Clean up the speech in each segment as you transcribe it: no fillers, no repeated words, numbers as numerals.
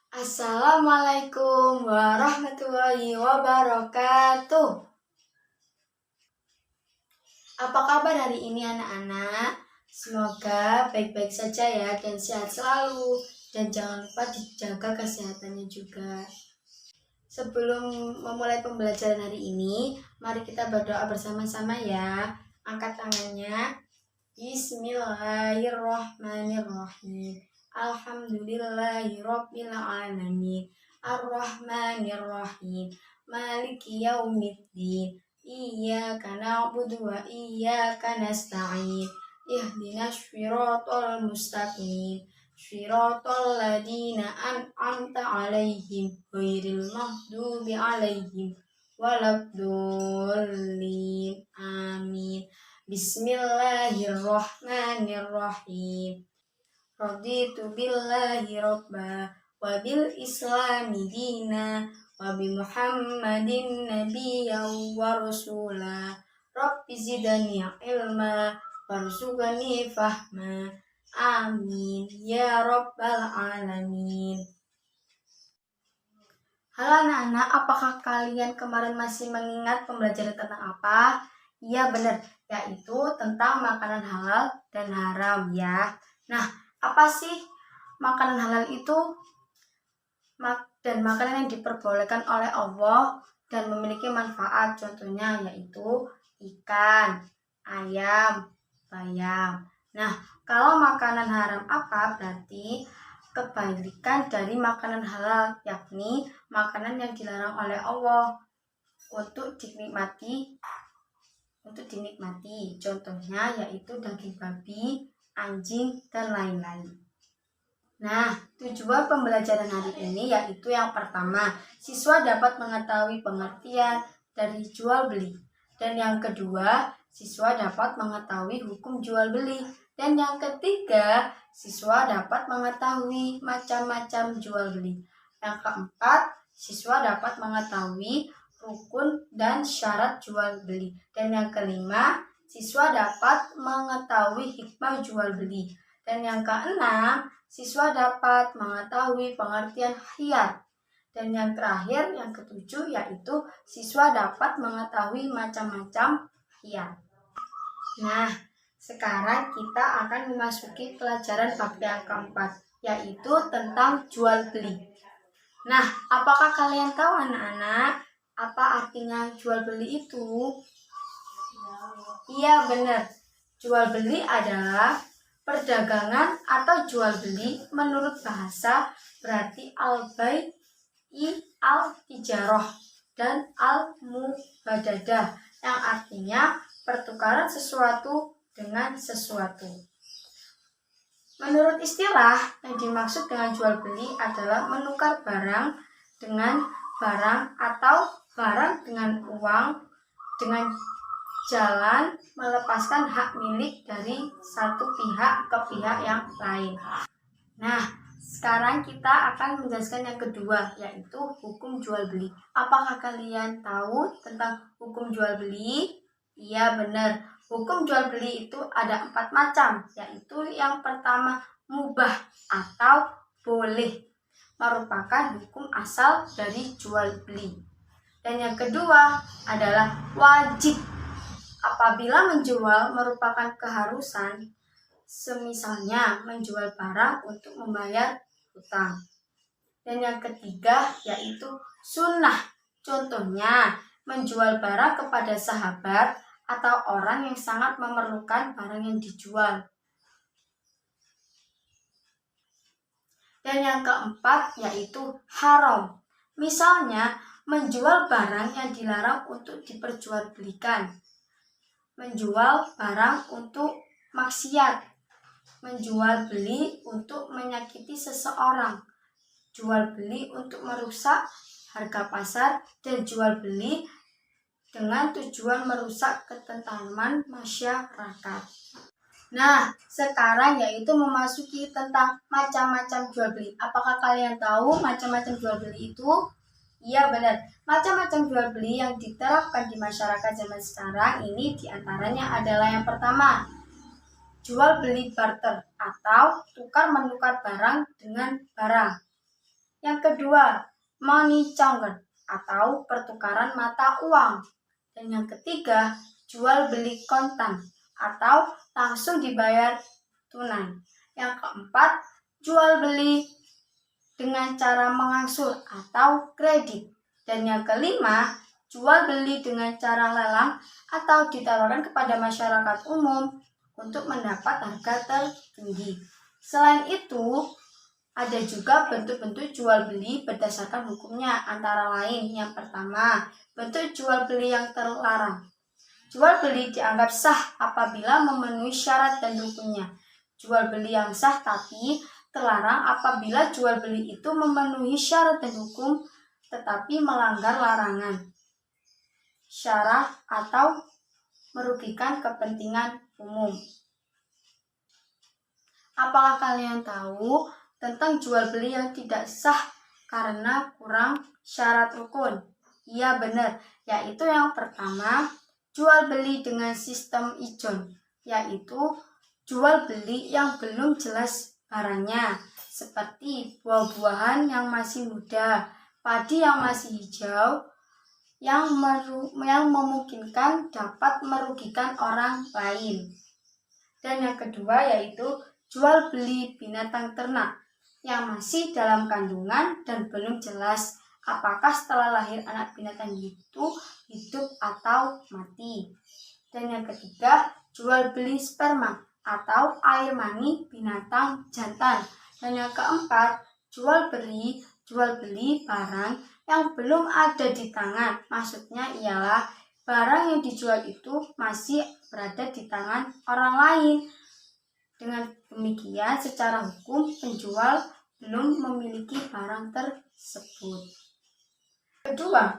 Assalamualaikum warahmatullahi wabarakatuh. Apa kabar hari ini anak-anak? Semoga baik-baik saja ya dan sehat selalu. Dan jangan lupa dijaga kesehatannya juga. Sebelum memulai pembelajaran hari ini, mari kita berdoa bersama-sama ya. Angkat tangannya. Bismillahirrahmanirrahim. Alhamdulillahirabbil alamin. Arrahmanirrahim. Maliki yaumiddin. Iyyaka na'budu wa iyyaka nasta'in. Ihdinas shiratal mustaqim. Shiratal ladzina an'amta 'alaihim ghairil maghdubi 'alaihim waladdallin. Amin. Bismillahirrahmanirrahim. Raditu billahi robba wa bil islami dina wa bi muhammadin nabiyyan wa rasula. Rabbi zidani ilma warzuqni fahma. Amin ya rabbal alamin. Halo anak-anak, apakah kalian kemarin masih mengingat pembelajaran tentang apa? Iya benar, yaitu tentang makanan halal dan haram ya. Nah, apa sih makanan halal itu? Dan makanan yang diperbolehkan oleh Allah dan memiliki manfaat, contohnya yaitu ikan, ayam, bayam. Nah, kalau makanan haram apa? Berarti kebalikan dari makanan halal, yakni makanan yang dilarang oleh Allah untuk dinikmati. Contohnya yaitu daging babi, anjing, dan lain-lain. Nah, tujuan pembelajaran hari ini yaitu yang pertama, siswa dapat mengetahui pengertian dari jual beli. Dan yang kedua, siswa dapat mengetahui hukum jual beli. Dan yang ketiga, siswa dapat mengetahui macam-macam jual beli. Yang keempat, siswa dapat mengetahui rukun dan syarat jual beli. Dan yang kelima, siswa dapat mengetahui hikmah jual beli. Dan yang keenam, siswa dapat mengetahui pengertian khiyar. Dan yang terakhir, yang ketujuh, yaitu siswa dapat mengetahui macam-macam khiyar. Nah, sekarang kita akan memasuki pelajaran bab yang keempat, yaitu tentang jual beli. Nah, apakah kalian tahu anak-anak apa artinya jual beli itu? Iya benar, jual beli adalah perdagangan atau jual beli menurut bahasa berarti al-bai' al-tijarah dan al-mubadadah yang artinya pertukaran sesuatu dengan sesuatu. Menurut istilah, yang dimaksud dengan jual beli adalah menukar barang dengan barang atau barang dengan uang dengan jalan melepaskan hak milik dari satu pihak ke pihak yang lain. Nah, sekarang kita akan menjelaskan yang kedua, yaitu hukum jual beli. Apakah kalian tahu tentang hukum jual beli? Iya benar, hukum jual beli itu ada 4 macam, yaitu yang pertama mubah atau boleh, merupakan hukum asal dari jual beli. Dan yang kedua adalah wajib. Apabila menjual merupakan keharusan, semisalnya menjual barang untuk membayar hutang. Dan yang ketiga yaitu sunnah. Contohnya menjual barang kepada sahabat atau orang yang sangat memerlukan barang yang dijual. Dan yang keempat yaitu haram. Misalnya menjual barang yang dilarang untuk diperjualbelikan, menjual barang untuk maksiat, menjual beli untuk menyakiti seseorang, jual beli untuk merusak harga pasar, dan jual beli dengan tujuan merusak ketentraman masyarakat. Nah, sekarang yaitu memasuki tentang macam-macam jual beli. Apakah kalian tahu macam-macam jual beli itu? Iya benar, macam-macam jual beli yang diterapkan di masyarakat zaman sekarang ini diantaranya adalah yang pertama, jual beli barter atau tukar menukar barang dengan barang. Yang kedua, money changer atau pertukaran mata uang. Dan yang ketiga, jual beli kontan atau langsung dibayar tunai. Yang keempat, jual beli dengan cara mengangsur atau kredit. Dan yang kelima, jual beli dengan cara lelang atau ditawarkan kepada masyarakat umum untuk mendapat harga tertinggi. Selain itu, ada juga bentuk-bentuk jual beli berdasarkan hukumnya, antara lain yang pertama, bentuk jual beli yang terlarang. Jual beli dianggap sah apabila memenuhi syarat dan rukunnya. Jual beli yang sah tapi terlarang apabila jual beli itu memenuhi syarat dan hukum tetapi melanggar larangan, syarat atau merugikan kepentingan umum. Apakah kalian tahu tentang jual beli yang tidak sah karena kurang syarat rukun? Iya benar, yaitu yang pertama, jual beli dengan sistem ijon, yaitu jual beli yang belum jelas barangnya, seperti buah-buahan yang masih muda, padi yang masih hijau, yang memungkinkan dapat merugikan orang lain. Dan yang kedua yaitu jual beli binatang ternak yang masih dalam kandungan dan belum jelas apakah setelah lahir anak binatang itu hidup atau mati. Dan yang ketiga, jual beli sperma atau air mani binatang jantan. Dan yang keempat, jual beli barang yang belum ada di tangan. Maksudnya ialah barang yang dijual itu masih berada di tangan orang lain. Dengan demikian, secara hukum penjual belum memiliki barang tersebut. Kedua,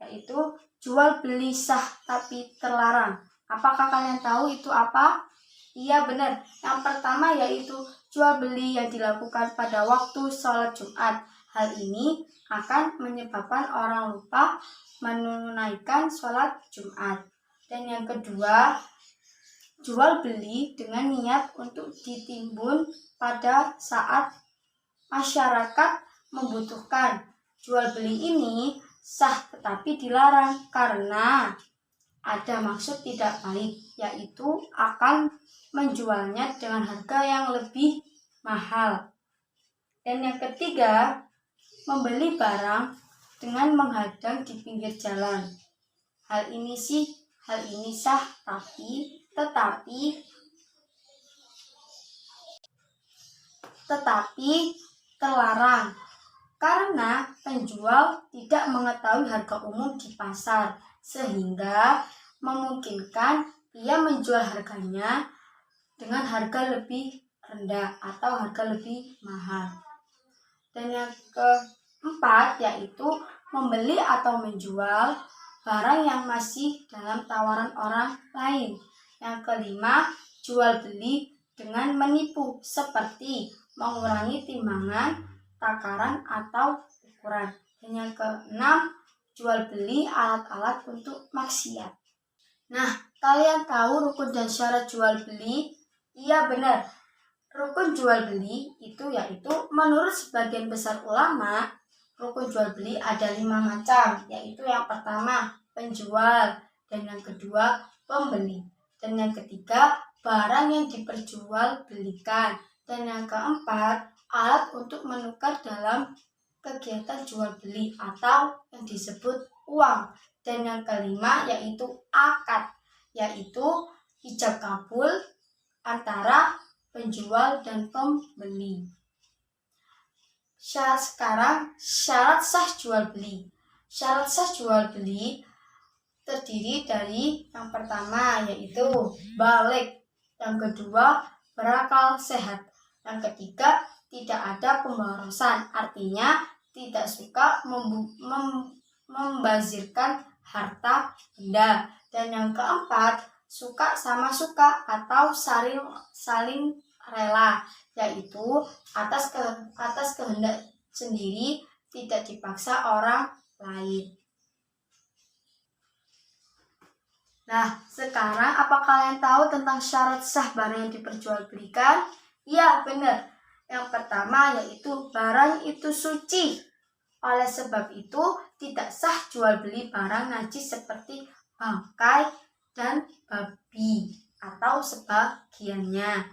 yaitu jual beli sah tapi terlarang. Apakah kalian tahu itu apa? Iya benar. Yang pertama yaitu jual beli yang dilakukan pada waktu sholat Jumat. Hal ini akan menyebabkan orang lupa menunaikan sholat Jumat. Dan yang kedua, jual beli dengan niat untuk ditimbun pada saat masyarakat membutuhkan. Jual beli ini sah tetapi dilarang karena ada maksud tidak baik, yaitu akan menjualnya dengan harga yang lebih mahal. Dan yang ketiga, membeli barang dengan menghadang di pinggir jalan. Hal ini sah tetapi terlarang karena penjual tidak mengetahui harga umum di pasar sehingga memungkinkan ia menjual harganya dengan harga lebih rendah atau harga lebih mahal. Dan yang keempat yaitu membeli atau menjual barang yang masih dalam tawaran orang lain. Yang kelima, jual beli dengan menipu seperti mengurangi timbangan, takaran atau ukuran. Dan yang keenam, jual beli alat-alat untuk maksiat. Nah, kalian tahu rukun dan syarat jual beli? Iya benar. Rukun jual beli itu yaitu menurut sebagian besar ulama, rukun jual beli ada 5 macam, yaitu yang pertama penjual, dan yang kedua pembeli, dan yang ketiga barang yang diperjualbelikan, dan yang keempat alat untuk menukar dalam kegiatan jual beli atau yang disebut uang, dan yang kelima yaitu akad, yaitu ijab kabul antara penjual dan pembeli. Sekarang syarat sah jual beli. Syarat sah jual beli terdiri dari yang pertama yaitu balik, yang kedua berakal sehat, yang ketiga tidak ada pemborosan, artinya tidak suka membazirkan harta benda, dan yang keempat suka sama suka atau saling rela, yaitu atas kehendak sendiri, tidak dipaksa orang lain. Nah, sekarang apa kalian tahu tentang syarat sah barang yang diperjualbelikan? Iya, benar. Yang pertama yaitu barang itu suci. Oleh sebab itu tidak sah jual beli barang najis seperti bangkai dan babi atau sebagiannya.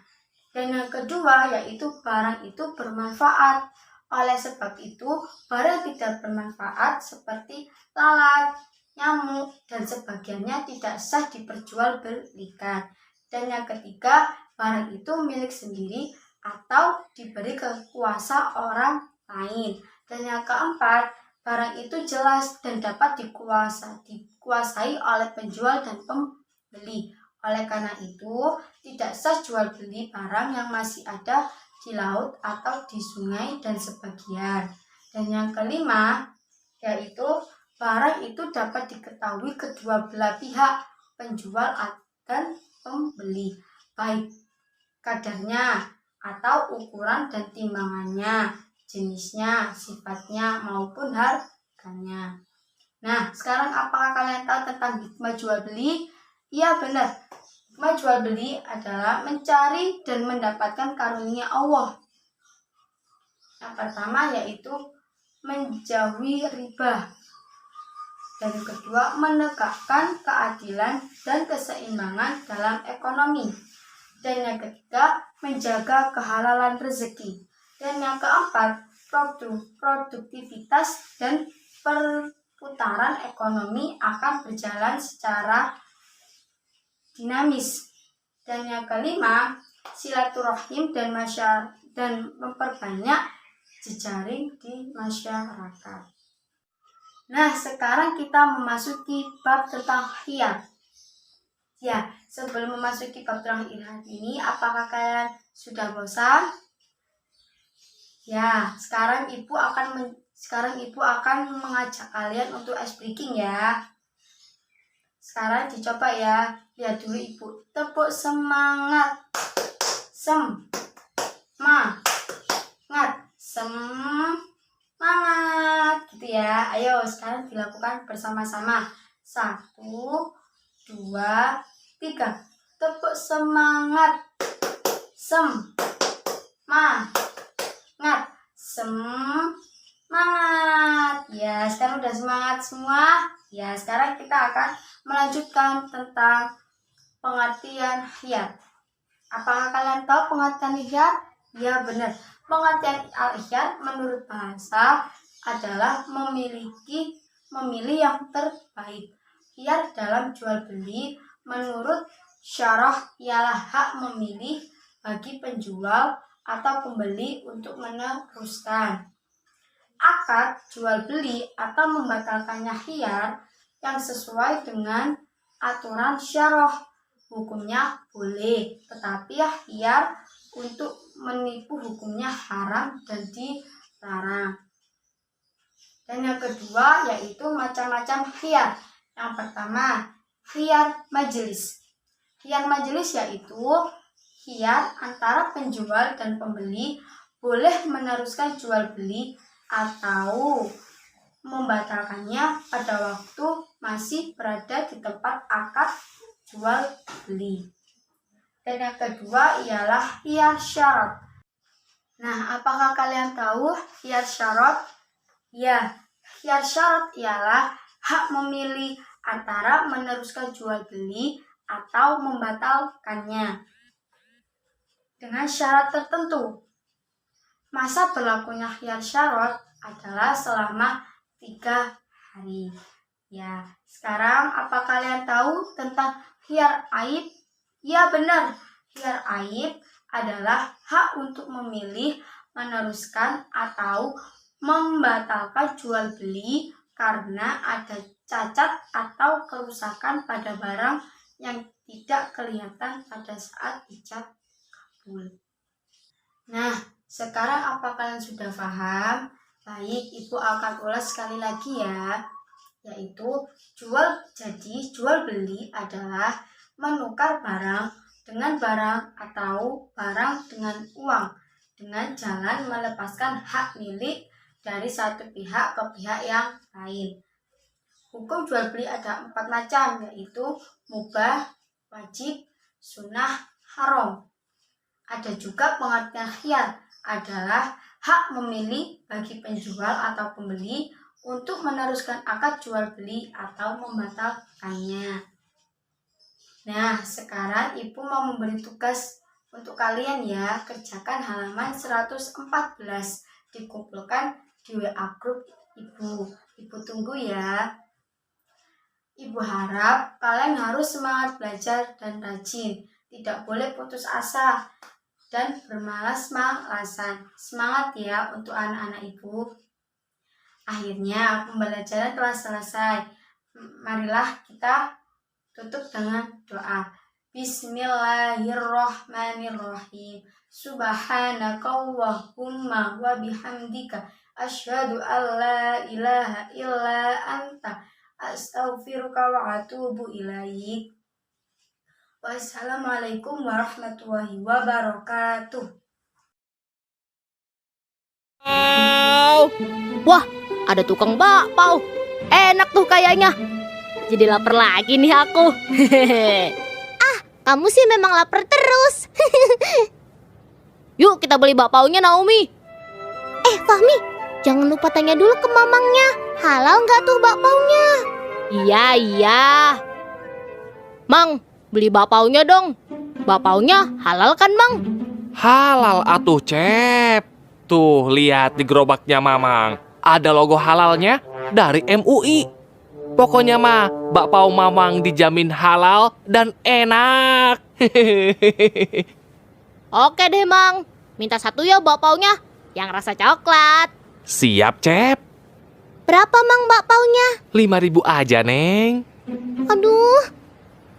Dan yang kedua yaitu barang itu bermanfaat. Oleh sebab itu barang tidak bermanfaat seperti lalat, nyamuk, dan sebagiannya tidak sah diperjualbelikan. Dan yang ketiga, barang itu milik sendiri atau diberi ke kuasa orang lain. Dan yang keempat, barang itu jelas dan dapat dikuasai oleh penjual dan pembeli. Oleh karena itu, tidak sah jual beli barang yang masih ada di laut atau di sungai dan sebagian. Dan yang kelima, yaitu barang itu dapat diketahui kedua belah pihak, penjual dan pembeli, baik kadarnya atau ukuran dan timbangannya, jenisnya, sifatnya, maupun harganya. Nah, sekarang apakah kalian tahu tentang hikmah jual beli? Iya, benar. Hikmah jual beli adalah mencari dan mendapatkan karunia Allah. Yang pertama yaitu menjauhi riba. Dan yang kedua, menegakkan keadilan dan keseimbangan dalam ekonomi. Dan yang ketiga, menjaga kehalalan rezeki. Dan yang keempat, produktivitas dan perputaran ekonomi akan berjalan secara dinamis. Dan yang kelima, silaturahim dan memperbanyak jejaring di masyarakat. Nah, sekarang kita memasuki bab tentang khiyar. Ya, sebelum memasuki bab tentang khiyar ini, apakah kalian sudah bosan? Ya, sekarang ibu akan mengajak kalian untuk ice breaking ya. Sekarang dicoba ya. Lihat dulu ibu. Tepuk semangat. Semangat. Gitu ya. Ayo sekarang dilakukan bersama-sama. 1, 2, 3. Tepuk semangat. Semangat. Ya, sekarang udah semangat semua. Ya, sekarang kita akan melanjutkan tentang pengertian khiyar. Apakah kalian tahu pengertian khiyar? Ya, benar. Pengertian al-khiyar menurut bahasa adalah memilih yang terbaik. Khiyar dalam jual beli menurut syarah ialah hak memilih bagi penjual atau pembeli untuk meneruskan akad jual beli atau membatalkannya khiyar yang sesuai dengan aturan syarah. Hukumnya boleh, tetapi khiyar untuk menipu hukumnya haram dan dilarang. Dan yang kedua yaitu macam-macam khiyar. Yang pertama, khiyar majelis. Khiyar majelis yaitu khiyar antara penjual dan pembeli boleh meneruskan jual beli atau membatalkannya pada waktu masih berada di tempat akad jual beli. Dan yang kedua ialah khiyar syarat. Nah, apakah kalian tahu khiyar syarat? Ya, khiyar syarat ialah hak memilih antara meneruskan jual beli atau membatalkannya dengan syarat tertentu. Masa berlakunya khiyar syarat adalah selama 3 hari. Ya, sekarang apa kalian tahu tentang khiyar aib? Ya, benar. Khiyar aib adalah hak untuk memilih, meneruskan atau membatalkan jual beli karena ada cacat atau kerusakan pada barang yang tidak kelihatan pada saat ijab kabul. Nah, sekarang apa kalian sudah paham? Baik, ibu akan ulas sekali lagi ya. Yaitu jual beli adalah menukar barang dengan barang atau barang dengan uang dengan jalan melepaskan hak milik dari satu pihak ke pihak yang lain. Hukum jual beli ada 4 macam, yaitu mubah, wajib, sunnah, haram. Ada juga pengertian khiyar adalah hak memilih bagi penjual atau pembeli untuk meneruskan akad jual beli atau membatalkannya. Nah, sekarang Ibu mau memberi tugas untuk kalian ya. Kerjakan halaman 114. Dikumpulkan di WA grup Ibu. Ibu tunggu ya. Ibu harap kalian harus semangat belajar dan rajin. Tidak boleh putus asa dan bermalas-malasan. Semangat ya untuk anak-anak Ibu. Akhirnya pembelajaran telah selesai. Marilah kita tutup dengan doa. Bismillahirrahmanirrahim. Subhanakallahumma wa bihamdika asyhadu an la ilaha illa anta astaghfiruka wa atubu ilaik. Wassalamualaikum warahmatullahi wabarakatuh. Wah, ada tukang bakpao. Enak tuh kayaknya. Jadi lapar lagi nih aku. Kamu sih memang lapar terus. Yuk kita beli bakpaonya, Naomi. Fahmi, jangan lupa tanya dulu ke mamangnya. Halal nggak tuh bakpaonya? Iya. Mang, beli bakpaonya dong. Bakpaonya halal kan, Mang? Halal atuh, Cep. Tuh, lihat di gerobaknya Mamang. Ada logo halalnya dari MUI. Pokoknya mah, bakpao Mamang dijamin halal dan enak. Oke deh, Mang. Minta satu ya bakpaonya, yang rasa coklat. Siap, Cep. Berapa mang bakpaonya? 5.000 aja, Neng. Aduh,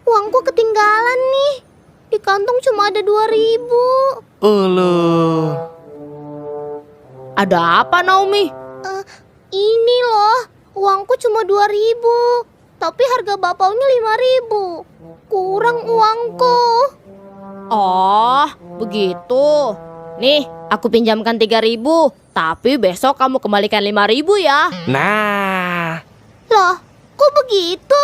uangku ketinggalan nih. Di kantong cuma ada 2.000. Eluh. Ada apa, Naomi? Ini loh, uangku cuma 2.000. Tapi harga bakpaonya 5.000. Kurang uangku. Oh, begitu. Nih, aku pinjamkan 3.000. Tapi besok kamu kembalikan 5.000 ya. Nah. Loh, kok begitu?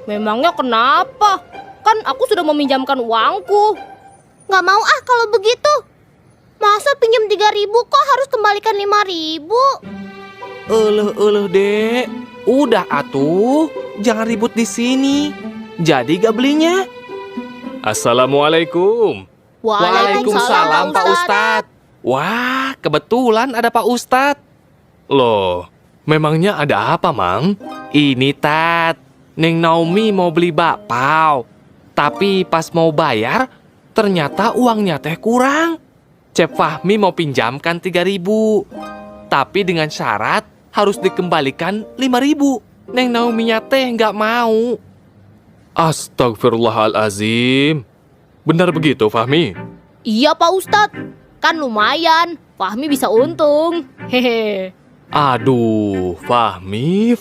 Memangnya kenapa? Kan aku sudah meminjamkan uangku. Nggak mau kalau begitu. Masa pinjam 3.000 kok harus kembalikan 5.000? Eluh, Dek. Udah atuh, jangan ribut di sini. Jadi gak belinya? Assalamualaikum. Waalaikumsalam, Pak Ustadz. Wah, kebetulan ada Pak Ustadz. Loh, memangnya ada apa, Mang? Ini, Tat. Neng Naomi mau beli bakpao. Tapi pas mau bayar, ternyata uangnya teh kurang. Cep Fahmi mau pinjamkan 3.000. Tapi dengan syarat harus dikembalikan 5.000. Neng Naomi-nya teh nggak mau. Astagfirullahalazim. Benar begitu, Fahmi? Iya, Pak Ustadz. Kan lumayan. Fahmi bisa untung. Hehe. Aduh, Fahmi.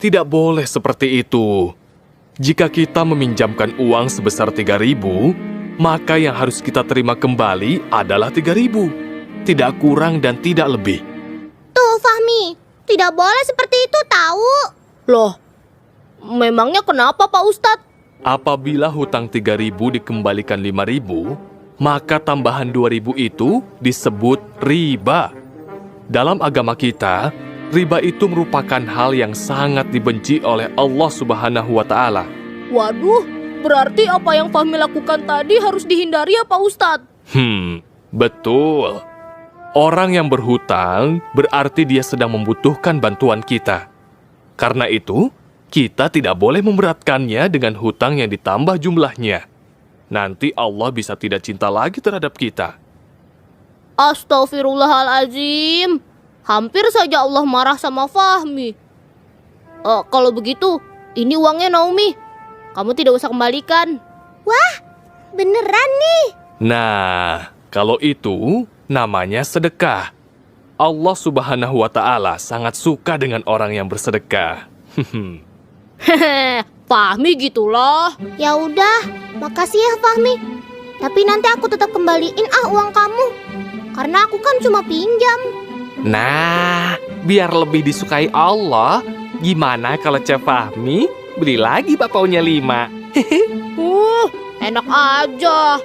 Tidak boleh seperti itu. Jika kita meminjamkan uang sebesar 3.000, maka yang harus kita terima kembali adalah 3.000. Tidak kurang dan tidak lebih. Tuh Fahmi, tidak boleh seperti itu tahu. Loh, memangnya kenapa, Pak Ustadz? Apabila hutang 3.000 dikembalikan 5.000, maka tambahan 2.000 itu disebut riba. Dalam agama kita, riba itu merupakan hal yang sangat dibenci oleh Allah Subhanahu wa Ta'ala. Waduh, berarti apa yang Fahmi lakukan tadi harus dihindari ya, Pak Ustadz? Betul. Orang yang berhutang berarti dia sedang membutuhkan bantuan kita. Karena itu, kita tidak boleh memberatkannya dengan hutang yang ditambah jumlahnya. Nanti Allah bisa tidak cinta lagi terhadap kita. Astagfirullahaladzim. Hampir saja Allah marah sama Fahmi. Kalau begitu, ini uangnya Naomi. Kamu tidak usah kembalikan. Wah, beneran nih. Nah, kalau itu namanya sedekah. Allah Subhanahu wa Ta'ala sangat suka dengan orang yang bersedekah. Hehe, Fahmi gitu loh. Ya udah, makasih ya Fahmi. Tapi nanti aku tetap kembaliin uang kamu. Karena aku kan cuma pinjam. Nah, biar lebih disukai Allah, gimana kalau Cep Fahmi beli lagi bakpaonya 5? Enak aja.